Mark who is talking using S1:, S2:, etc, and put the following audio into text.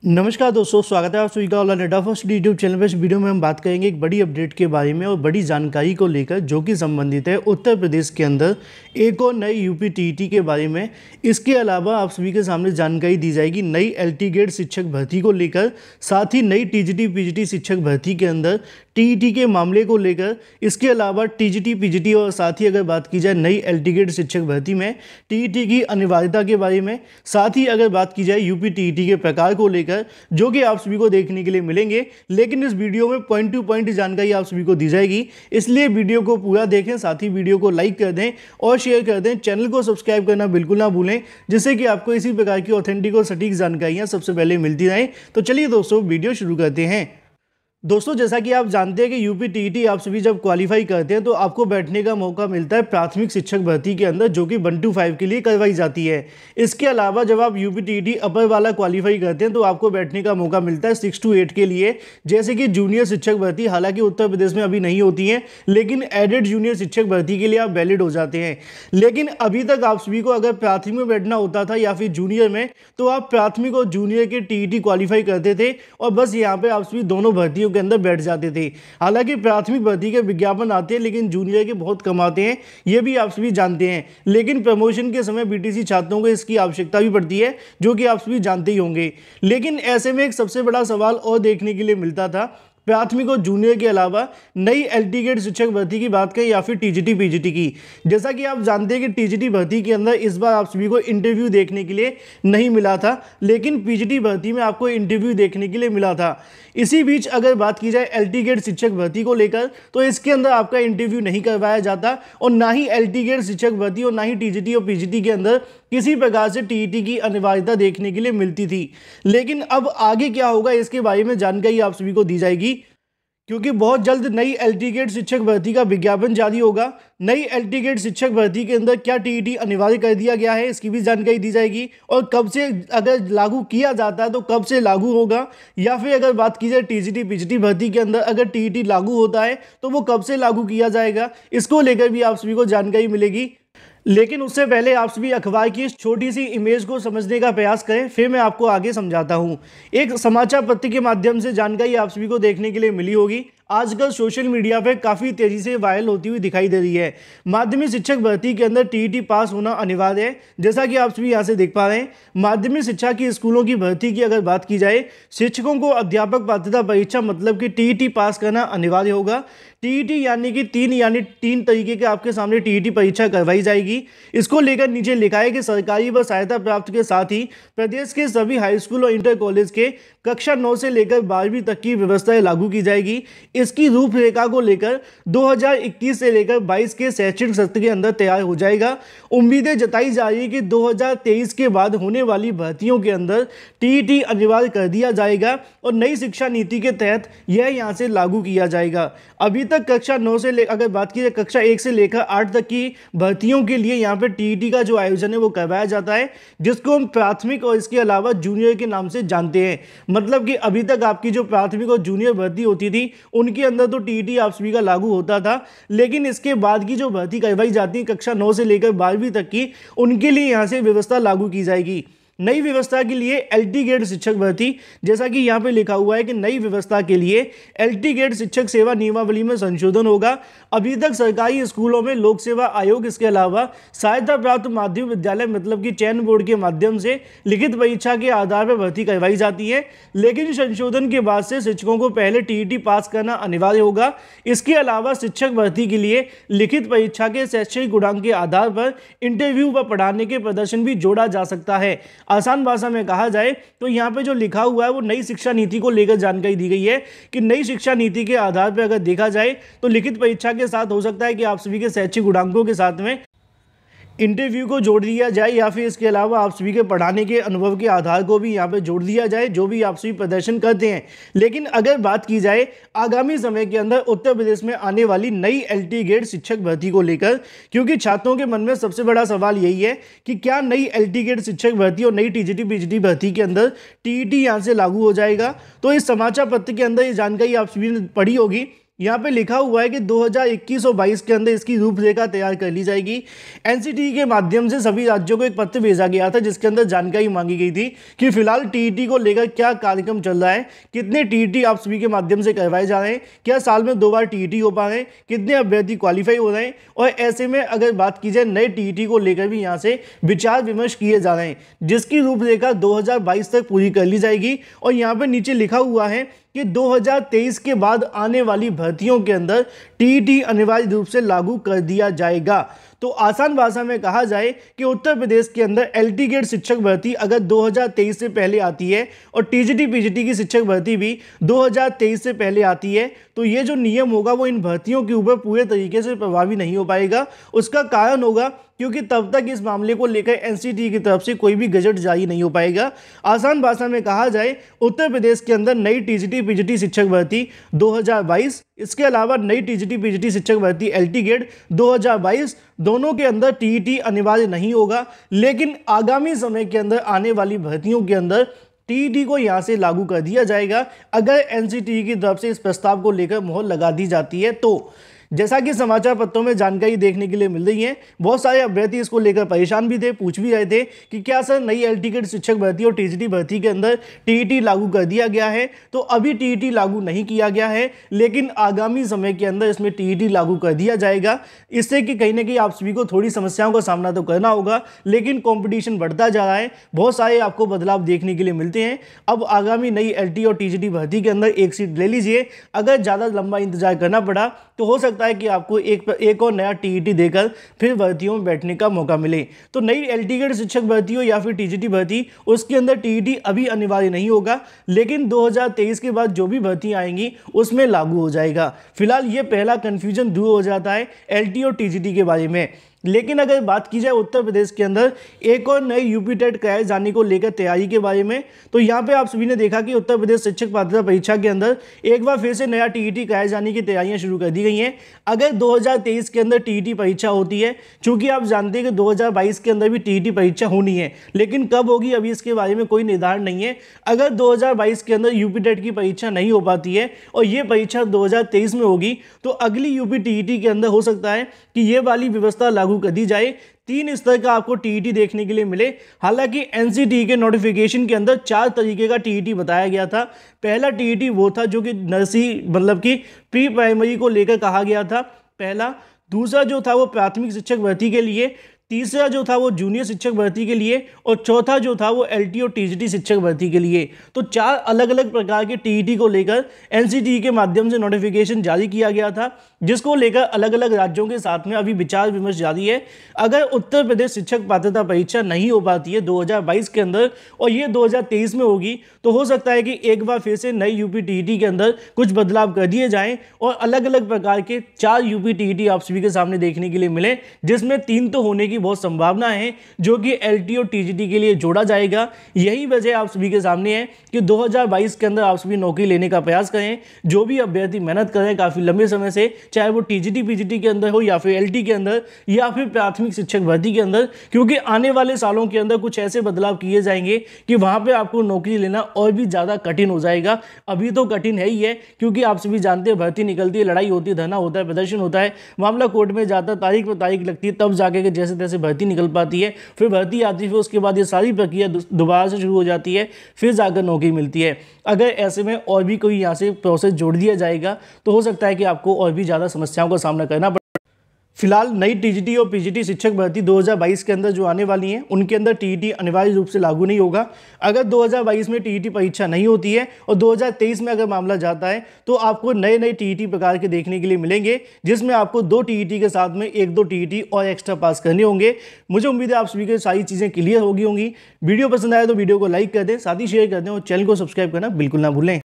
S1: नमस्कार दोस्तों, स्वागत है आप सभी का all India first YouTube channel पर। इस वीडियो में हम बात करेंगे एक बड़ी अपडेट के बारे में और बड़ी जानकारी को लेकर जो कि संबंधित है उत्तर प्रदेश के अंदर एक और नई यूपी टीईटी के बारे में। इसके अलावा आप सभी के सामने जानकारी दी जाएगी नई एलटी ग्रेड शिक्षक भर्ती को लेकर, साथ ही नई टीजीटी पीजीटी शिक्षक भर्ती के अंदर टीईटी के मामले को लेकर। इसके अलावा टीजीटी पीजीटी और साथ ही अगर बात की जाए नई एलटी ग्रेड शिक्षक भर्ती में टीईटी की अनिवार्यता के बारे में, साथ ही अगर बात की जाए यूपी टीईटी के प्रकार को लेकर जो कि आप सभी को देखने के लिए मिलेंगे। लेकिन इस वीडियो में पॉइंट टू पॉइंट जानकारी आप सभी को दी जाएगी, इसलिए वीडियो को पूरा देखें, साथ ही वीडियो को लाइक कर दें और शेयर कर दें। चैनल को सब्सक्राइब करना बिल्कुल ना भूलें, जिससे कि आपको इसी प्रकार की ऑथेंटिक और सटीक जानकारियां सबसे पहले मिलती रहें। तो चलिए दोस्तों, वीडियो शुरू करते हैं। दोस्तों, जैसा कि आप जानते हैं कि यूपी टीईटी आप सभी जब क्वालिफाई करते हैं तो आपको बैठने का मौका मिलता है प्राथमिक शिक्षक भर्ती के अंदर, जो कि 1 to 5 के लिए करवाई जाती है। इसके अलावा जब आप यूपी टीईटी अपर वाला क्वालिफाई करते हैं तो आपको बैठने का मौका मिलता है 6 to 8 के लिए, जैसे कि जूनियर शिक्षक भर्ती। हालांकि उत्तर प्रदेश में अभी नहीं होती है, लेकिन एडेड जूनियर शिक्षक भर्ती के लिए आप वैलिड हो जाते हैं। लेकिन अभी तक आप सभी को अगर प्राथमिक में बैठना होता था या फिर जूनियर में, तो आप प्राथमिक और जूनियर के टीईटी क्वालिफाई करते थे और बस यहाँ पे आप सभी दोनों भर्तियों के अंदर बैठ जाते थे। हालांकि प्राथमिक भर्ती के विज्ञापन आते हैं, लेकिन जूनियर के बहुत कम आते हैं, ये भी आप सभी जानते हैं। लेकिन प्रमोशन के समय बीटीसी छात्रों को इसकी आवश्यकता भी पड़ती है, जो कि आप सभी जानते ही होंगे। लेकिन ऐसे में एक सबसे बड़ा सवाल और देखने के लिए मिलता था, प्राथमिक और जूनियर के अलावा नई एलटी ग्रेड शिक्षक भर्ती की बात करें या फिर टीजीटी पीजीटी की। जैसा कि आप जानते हैं कि टीजीटी भर्ती के अंदर इस बार आप सभी को इंटरव्यू देखने के लिए नहीं मिला था, लेकिन पीजीटी भर्ती में आपको इंटरव्यू देखने के लिए मिला था। इसी बीच अगर बात की जाए एलटी ग्रेड शिक्षक भर्ती को लेकर, तो इसके अंदर आपका इंटरव्यू नहीं करवाया जाता और ना ही एलटी ग्रेड शिक्षक भर्ती और ना ही टीजीटी और पीजीटी के अंदर किसी प्रकार से टीईटी की अनिवार्यता देखने के लिए मिलती थी। लेकिन अब आगे क्या होगा इसके बारे में जानकारी आप सभी को दी जाएगी, क्योंकि बहुत जल्द नई एलटी ग्रेड शिक्षक भर्ती का विज्ञापन जारी होगा। नई एलटी ग्रेड शिक्षक भर्ती के अंदर क्या टीईटी अनिवार्य कर दिया गया है, इसकी भी जानकारी दी जाएगी। और कब से अगर लागू किया जाता है तो कब से लागू होगा, या फिर अगर बात की जाए टीजीटी पीजीटी भर्ती के अंदर अगर टीईटी लागू होता है तो वो कब से लागू किया जाएगा, इसको लेकर भी आप सभी को जानकारी मिलेगी। लेकिन उससे पहले आप सभी अखबार की इस छोटी सी इमेज को समझने का प्रयास करें, फिर मैं आपको आगे समझाता हूं। एक समाचार पत्र के माध्यम से जानकारी आप सभी को देखने के लिए मिली होगी। आजकल सोशल मीडिया पर काफ़ी तेज़ी से वायरल होती हुई दिखाई दे रही है। माध्यमिक शिक्षक भर्ती के अंदर टीईटी पास होना अनिवार्य है, जैसा कि आप सभी यहाँ से देख पा रहे हैं। माध्यमिक शिक्षा की स्कूलों की भर्ती की अगर बात की जाए, शिक्षकों को अध्यापक पात्रता परीक्षा मतलब कि टीईटी पास करना अनिवार्य होगा। टीईटी यानी कि तीन तरीके के आपके सामने टीईटी परीक्षा करवाई जाएगी। इसको लेकर नीचे लिखा है कि सरकारी व सहायता प्राप्त के साथ ही प्रदेश के सभी हाई स्कूल और इंटर कॉलेज के कक्षा 9 से लेकर 12वीं तक की व्यवस्थाएं लागू की जाएगी। इसकी रूपरेखा को लेकर 2021 से लेकर 22 के शैक्षणिक सत्र के अंदर तैयार हो जाएगा। उम्मीदें जताई जा रही है कि 2023 के बाद होने वाली भर्तियों के अंदर टीईटी अनिवार्य कर दिया जाएगा और नई शिक्षा नीति के तहत यह यहाँ से लागू किया जाएगा। अभी तक कक्षा 9 से अगर बात की जाए कक्षा 1 से लेकर 8 तक की भर्तियों के लिए यहाँ पर टीईटी का जो आयोजन है वो करवाया जाता है, जिसको हम प्राथमिक और इसके अलावा जूनियर के नाम से जानते हैं। मतलब कि अभी तक आपकी जो प्राथमिक और जूनियर भर्ती होती थी उनके अंदर तो टीईटी आप सभी का लागू होता था, लेकिन इसके बाद की जो भर्ती करवाई जाती है कक्षा 9 से लेकर 12वीं तक की, उनके लिए यहाँ से व्यवस्था लागू की जाएगी। नई व्यवस्था के लिए एलटी ग्रेड शिक्षक भर्ती, जैसा कि यहाँ पे लिखा हुआ है कि नई व्यवस्था के लिए एलटी ग्रेड शिक्षक सेवा नियमावली में संशोधन होगा। अभी तक सरकारी स्कूलों में लोक सेवा आयोग, इसके अलावा सहायता प्राप्त माध्यमिक विद्यालय मतलब कि चयन बोर्ड के माध्यम से लिखित परीक्षा के आधार पर भर्ती करवाई जाती है। लेकिन संशोधन के बाद से शिक्षकों को पहले टीईटी पास करना अनिवार्य होगा। इसके अलावा शिक्षक भर्ती के लिए लिखित परीक्षा के शैक्षणिक गुणांक के आधार पर इंटरव्यू व पढ़ाने के प्रदर्शन भी जोड़ा जा सकता है। आसान भाषा में कहा जाए तो यहाँ पे जो लिखा हुआ है वो नई शिक्षा नीति को लेकर जानकारी दी गई है कि नई शिक्षा नीति के आधार पर अगर देखा जाए तो लिखित परीक्षा के साथ हो सकता है कि आप सभी के शैक्षिक गुणांकों के साथ में इंटरव्यू को जोड़ दिया जाए, या फिर इसके अलावा आप सभी के पढ़ाने के अनुभव के आधार को भी यहाँ पे जोड़ दिया जाए, जो भी आप सभी प्रदर्शन करते हैं। लेकिन अगर बात की जाए आगामी समय के अंदर उत्तर प्रदेश में आने वाली नई एलटी ग्रेड शिक्षक भर्ती को लेकर, क्योंकि छात्रों के मन में सबसे बड़ा सवाल यही है कि क्या नई एलटी ग्रेड शिक्षक भर्ती और नई टीजीटी पीजीटी भर्ती के अंदर टीईटी यहाँ से लागू हो जाएगा। तो इस समाचार पत्र के अंदर ये जानकारी आप सभी ने पढ़ी होगी यहाँ पे लिखा हुआ है कि 2021 और 22 के अंदर इसकी रूपरेखा तैयार कर ली जाएगी। एनसीटीई के माध्यम से सभी राज्यों को एक पत्र भेजा गया था जिसके अंदर जानकारी मांगी गई थी कि फिलहाल टीईटी को लेकर क्या कार्यक्रम चल रहा है, कितने टीईटी आप सभी के माध्यम से करवाए जा रहे हैं, क्या साल में 2 बार टीईटी हो पा रहे हैं, कितने अभ्यर्थी क्वालिफाई हो रहे हैं। और ऐसे में अगर बात की जाए नए टीईटी को लेकर भी यहाँ से विचार विमर्श किए जा रहे हैं, जिसकी रूपरेखा 2022 तक पूरी कर ली जाएगी। और यहाँ पर नीचे लिखा हुआ है कि 2023 के बाद आने वाली भर्तियों के अंदर टीईटी अनिवार्य रूप से लागू कर दिया जाएगा। तो आसान भाषा में कहा जाए कि उत्तर प्रदेश के अंदर एलटी गेट शिक्षक भर्ती अगर 2023 से पहले आती है और टीजीटी पीजीटी की शिक्षक भर्ती भी 2023 से पहले आती है, तो ये जो नियम होगा वो इन भर्तियों के ऊपर पूरे तरीके से प्रभावी नहीं हो पाएगा। उसका कारण होगा क्योंकि तब तक इस मामले को लेकर एनसीटीई की तरफ से कोई भी गजट जारी नहीं हो पाएगा। आसान भाषा में कहा जाए उत्तर प्रदेश के अंदर नई टीजीटी पीजीटी शिक्षक भर्ती 2022, इसके अलावा नई टीजीटी पीजीटी शिक्षक भर्ती एलटी गेट 2022 दोनों के अंदर टीईटी अनिवार्य नहीं होगा। लेकिन आगामी समय के अंदर आने वाली भर्तियों के अंदर टीईटी को यहां से लागू कर दिया जाएगा अगर एनसीटीई की तरफ से इस प्रस्ताव को लेकर मोहर लगा दी जाती है। तो जैसा कि समाचार पत्रों में जानकारी देखने के लिए मिल रही है, बहुत सारे अभ्यर्थी इसको लेकर परेशान भी थे, पूछ भी रहे थे कि क्या सर नई एलटी गेट शिक्षक भर्ती और टीजीटी भर्ती के अंदर टीईटी लागू कर दिया गया है। तो अभी टीईटी लागू नहीं किया गया है, लेकिन आगामी समय के अंदर इसमें टीईटी लागू कर दिया जाएगा। इससे कि कहीं ना कहीं आप सभी को थोड़ी समस्याओं का सामना तो करना होगा, लेकिन कॉम्पिटिशन बढ़ता जा रहा है, बहुत सारे आपको बदलाव देखने के लिए मिलते हैं। अब आगामी नई एलटी और टीजीटी भर्ती के अंदर एक सीट ले लीजिए। अगर ज़्यादा लंबा इंतजार करना पड़ा तो हो सकता है कि आपको एक और नया टीईटी देकर फिर भर्तियों में बैठने का मौका मिले। तो नई एलटी गेट शिक्षक भर्ती हो या फिर टीजीटी भर्ती, उसके अंदर टीईटी अभी अनिवार्य नहीं होगा, लेकिन 2023 के बाद जो भी भर्तियां आएंगी उसमें लागू हो जाएगा। फिलहाल ये पहला कंफ्यूजन दूर हो जाता है एलटी और टीजीटी के बारे में। लेकिन अगर बात की जाए उत्तर प्रदेश के अंदर एक और नए यूपी टेट कराए जाने को लेकर तैयारी के बारे में, तो यहाँ पे आप सभी ने देखा कि उत्तर प्रदेश शिक्षक पात्रता परीक्षा के अंदर एक बार फिर से नया टीईटी कराए जाने की तैयारियां शुरू कर दी गई हैं। अगर 2023 के अंदर टीईटी परीक्षा होती है, चूंकि आप जानते हैं कि 2022 के अंदर भी टीईटी परीक्षा होनी है, लेकिन कब होगी अभी इसके बारे में कोई निर्धारण नहीं है। अगर 2022 के अंदर यूपी टेट की परीक्षा नहीं हो पाती है और ये परीक्षा 2023 में होगी, तो अगली यूपी टीईटी के अंदर हो सकता है कि ये वाली व्यवस्था लागू कर दी जाए। 3 स्तर का आपको टीईटी देखने के लिए मिले। हालांकि एनसीटीई के नोटिफिकेशन के अंदर 4 तरीके का टीईटी बताया गया था। पहला टीईटी वो था जो कि नर्सरी मतलब कि प्री प्राइमरी को लेकर कहा गया था पहला। दूसरा जो था वो प्राथमिक शिक्षक भर्ती के लिए, तीसरा जो था वो जूनियर शिक्षक भर्ती के लिए, और चौथा जो था वो एलटी और टीजीटी शिक्षक भर्ती के लिए। तो 4 अलग अलग प्रकार के टीईटी को लेकर एनसीटीई के माध्यम से नोटिफिकेशन जारी किया गया था, जिसको लेकर अलग अलग राज्यों के साथ में अभी विचार विमर्श जारी है। अगर उत्तर प्रदेश शिक्षक पात्रता परीक्षा नहीं हो पाती है 2022 के अंदर और ये 2023 में होगी, तो हो सकता है कि एक बार फिर से नई यूपी टीईटी के अंदर कुछ बदलाव कर दिए जाएं और अलग अलग प्रकार के 4 यूपी टीईटी आप सभी के सामने देखने के लिए मिले, जिसमें 3 तो होने की बहुत संभावना है जो कि एलटी और टीजीटी के लिए जोड़ा जाएगा। यही वजह आप सभी के सामने है कि 2022 के अंदर आप सभी नौकरी लेने का प्रयास करें। जो भी अभ्यर्थी मेहनत करें काफी लंबे समय से, चाहे वो टीजीटी पीजीटी के अंदर हो या फिर एलटी के अंदर या फिर प्राथमिक शिक्षक भर्ती के अंदर, क्योंकि आने वाले सालों के अंदर कुछ ऐसे बदलाव किए जाएंगे कि वहां पे आपको नौकरी लेना और भी ज्यादा कठिन हो जाएगा। अभी तो कठिन है ही है, क्योंकि आप सभी जानते हैं भर्ती निकलती है, लड़ाई होती है, धरना होता है, प्रदर्शन होता है, मामला कोर्ट में जाता है, तारीख पर तारीख लगती है, तब जाके जैसे तैसे भर्ती निकल पाती है। फिर भर्ती आती है, फिर उसके बाद ये सारी प्रक्रिया दोबारा से शुरू हो जाती है, फिर जाकर नौकरी मिलती है। अगर ऐसे में और भी कोई यहाँ से प्रोसेस जोड़ दिया जाएगा तो हो सकता है कि आपको और भी ज़्यादा समस्याओं का सामना करना पड़े। फिलहाल नई टीजीटी और पीजीटी शिक्षक भर्ती 2022 के अंदर जो आने वाली हैं, उनके अंदर टीईटी अनिवार्य रूप से लागू नहीं होगा। अगर 2022 में टीईटी परीक्षा नहीं होती है और 2023 में अगर मामला जाता है, तो आपको नए नए टीईटी प्रकार के देखने के लिए मिलेंगे, जिसमें आपको 2 टीईटी के साथ में 1-2 टीईटी और एक्स्ट्रा पास करने होंगे। मुझे उम्मीद है आप सभी को सारी चीज़ें क्लियर होगी होंगी। वीडियो पसंद आए तो वीडियो को लाइक कर दें, साथ ही शेयर कर दें और चैनल को सब्सक्राइब करना बिल्कुल ना भूलें।